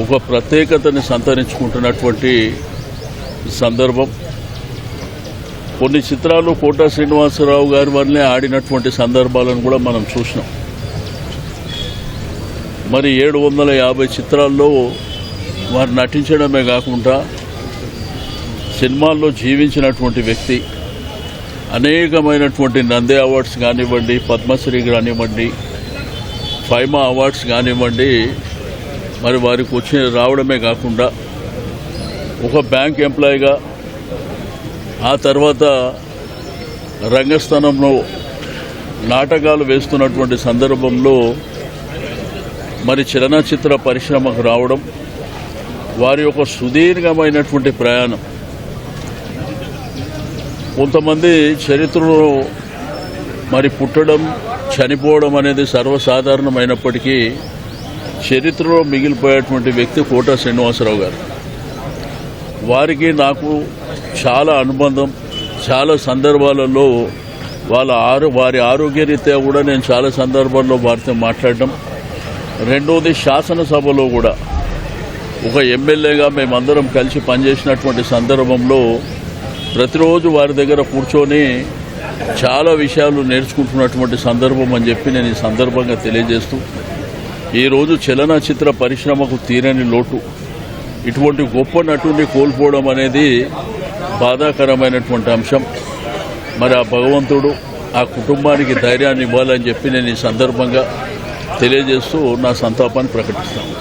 ఒక ప్రత్యేకతని సంతరించుకుంటున్నటువంటి సందర్భం. కొన్ని చిత్రాలు కోట శ్రీనివాసరావు గారి వల్లే ఆడినటువంటి సందర్భాలను కూడా మనం చూసినాం. మరి 750 చిత్రాల్లో వారు నటించడమే కాకుండా సినిమాల్లో జీవించినటువంటి వ్యక్తి. అనేకమైనటువంటి నంది అవార్డ్స్ కానివ్వండి, పద్మశ్రీ కానివ్వండి, ఫైమా అవార్డ్స్ కానివ్వండి, మరి వారికి రావడమే కాకుండా ఒక బ్యాంక్ ఎంప్లాయీగా ఆ తర్వాత రంగస్థానంలో నాటకాలు వేస్తున్నటువంటి సందర్భంలో మరి చలనచిత్ర పరిశ్రమకు రావడం, వారి యొక్క సుదీర్ఘమైనటువంటి ప్రయాణం. కొంతమంది చరిత్రలో మరి పుట్టడం, చనిపోవడం అనేది సర్వసాధారణమైనప్పటికీ చరిత్రలో మిగిలిపోయేటువంటి వ్యక్తి కోట శ్రీనివాసరావు గారు. వారికి నాకు చాలా అనుబంధం. చాలా సందర్భాలలో వారి ఆరోగ్యరీత్యా కూడా నేను చాలా సందర్భాల్లో వారితో మాట్లాడడం. రెండోది, శాసనసభలో కూడా ఒక ఎమ్మెల్యేగా మేమందరం కలిసి పనిచేసినటువంటి సందర్భంలో ప్రతిరోజు వారి దగ్గర కూర్చొని చాలా విషయాలు నేర్చుకుంటున్నటువంటి సందర్భం అని చెప్పి నేను ఈ సందర్భంగా తెలియజేస్తూ, ఈరోజు చలనచిత్ర పరిశ్రమకు తీరని లోటు, ఇటువంటి గొప్ప నటుడిని కోల్పోవడం అనేది బాధాకరమైనటువంటి అంశం. మరి ఆ భగవంతుడు ఆ కుటుంబానికి ధైర్యాన్ని ఇవ్వాలని చెప్పి నేను ఈ సందర్భంగా తెలియజేస్తూ నా సంతాపాన్ని ప్రకటిస్తాను.